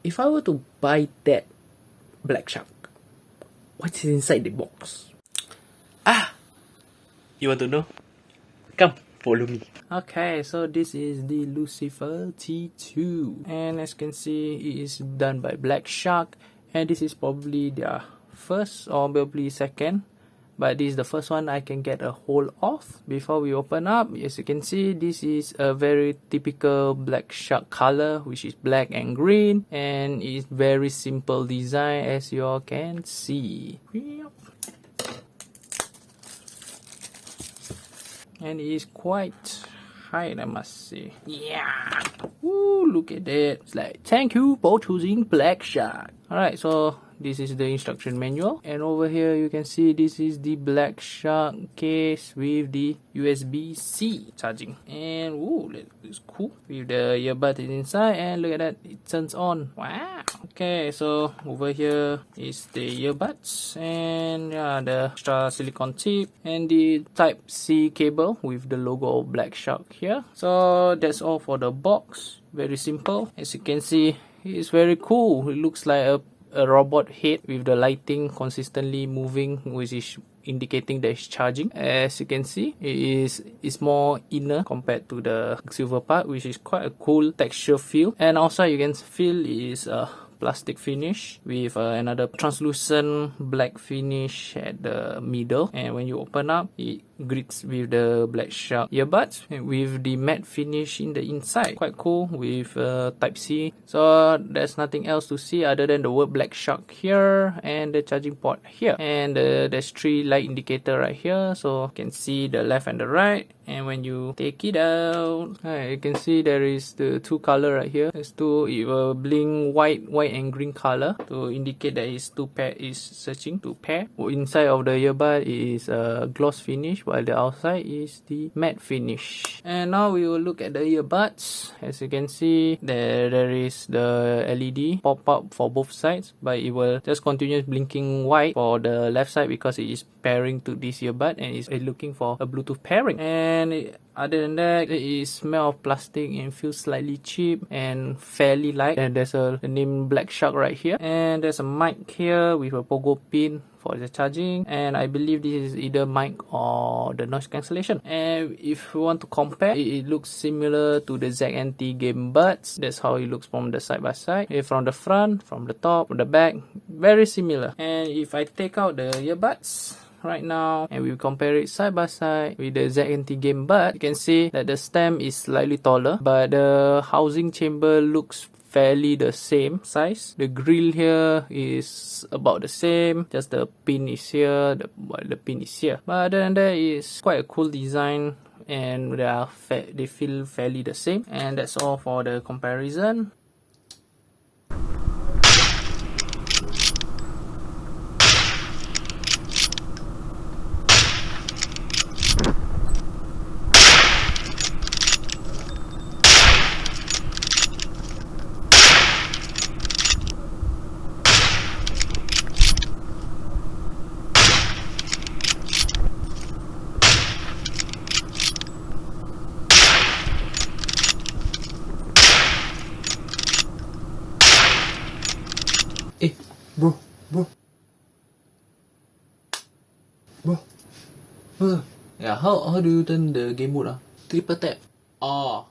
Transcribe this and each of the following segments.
if I were to buy that black shark, what's inside the box? You want to know? Come, follow me. Okay, so this is the Lucifer T2, and as you can see, it is done by Black Shark, and this is probably their first or probably second, but this is the first one I can get a hold of. Before we open up, as you can see, this is a very typical Black Shark color, which is black and green, and it's very simple design as you all can see. And it is quite high, I must say. Yeah. Woo, look at that. It's like, thank you for choosing Black Shark. Alright, so this is the instruction manual. And over here you can see this is the Black Shark case with the USB-C charging. And woo, that is cool. With the earbud inside, and look at that, it turns on. Wow. Okay, so over here is the earbuds, and yeah, the extra silicone tip, and the Type-C cable with the logo of Black Shark here. So that's all for the box. Very simple. As you can see, it's very cool. It looks like a robot head with the lighting consistently moving, which is indicating that it's charging. As you can see, it's more inner compared to the silver part, which is quite a cool texture feel. And also you can feel is a plastic finish with another translucent black finish at the middle, and when you open up, it greets with the Black Shark earbuds with the matte finish in the inside. Quite cool with Type-C. So there's nothing else to see other than the word Black Shark here and the charging port here, and there's 3 light indicator right here, so you can see the left and the right. And when you take it out, you can see there is the 2 color right here. There's 2, it will blink white and green color to indicate that it's 2 pair, is searching to pair. Inside of the earbud is a gloss finish, while the outside is the matte finish. And now we will look at the earbuds. As you can see, there is the LED pop up for both sides, but it will just continue blinking white for the left side because it is pairing to this earbud and is looking for a Bluetooth pairing. And other than that, it smells of plastic and feels slightly cheap and fairly light. And there's a name Black Shark right here, and there's a mic here with a pogo pin for the charging, and I believe this is either mic or the noise cancellation. And if you want to compare, it looks similar to the ZNT gamebuds. That's how it looks from the side by side, from the front, from the top, from the back, very similar. And if I take out the earbuds right now and we compare it side by side with the ZNT gamebud, you can see that the stem is slightly taller, but the housing chamber looks fairly the same size. The grill here is about the same, just the pin is here, the pin is here. But other than that, it's quite a cool design, and they feel fairly the same. And that's all for the comparison. Bro. Yeah, how do you turn the game mode? Triple tap. Oh.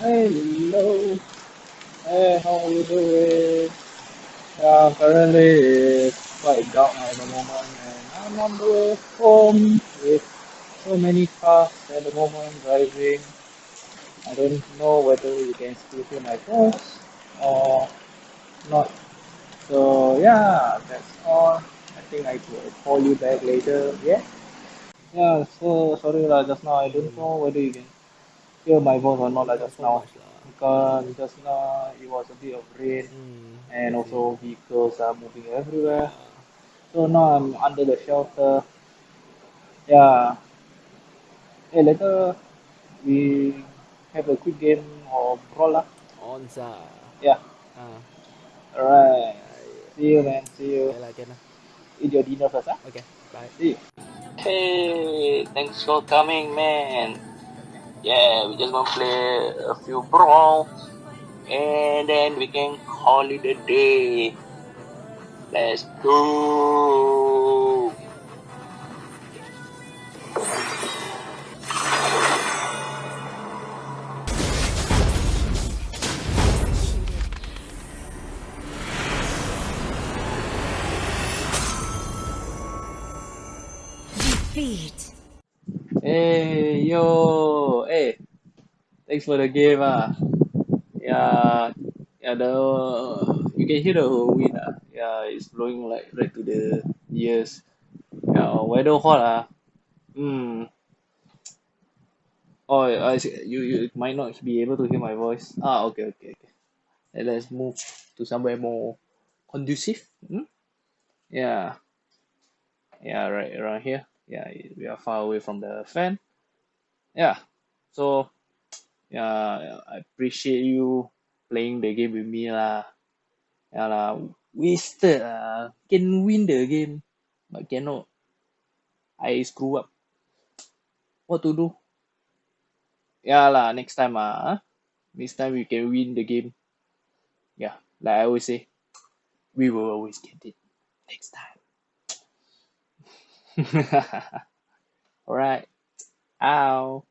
Hello. Hey, how are you doing? Currently it's quite dark at the moment, and I'm on the way home with so many cars at the moment driving. I don't know whether you can still hear my voice or not. So yeah, that's all. I think I could call you back later. Yeah. Yeah. So sorry lah. Just now I don't know whether you can hear my voice or not like Not just so now. much lah. Because just now it was a bit of rain and I see. also vehicles are moving everywhere. Yeah. So now I'm under the shelter. Yeah. Hey, later we have a quick game or brawl lah. Onsa. Yeah. Ah. Alright. Yeah. See you, man. See you. Okay lah, can lah. Eat your dinner first, huh? Okay, bye. See you. Hey, thanks for coming, man. Yeah, we just gonna play a few brawl, and then we can call it a day. Let's go. Defeat. Hey, yo, hey, thanks for the game, Yeah, yeah, you can hear the wind, Yeah, it's blowing like right to the ears. Yeah, weather hot, Hmm. Oh, you might not be able to hear my voice. Okay, okay, okay. Let's move to somewhere more conducive. Yeah, yeah, right around here. Yeah, we are far away from the fan. Yeah, so yeah, I appreciate you playing the game with me lah. Yeah lah, wasted can win the game, but cannot. I screw up. What to do? Yeah lah, next time next time we can win the game. Yeah, like I always say, we will always get it next time. Alright. Ow.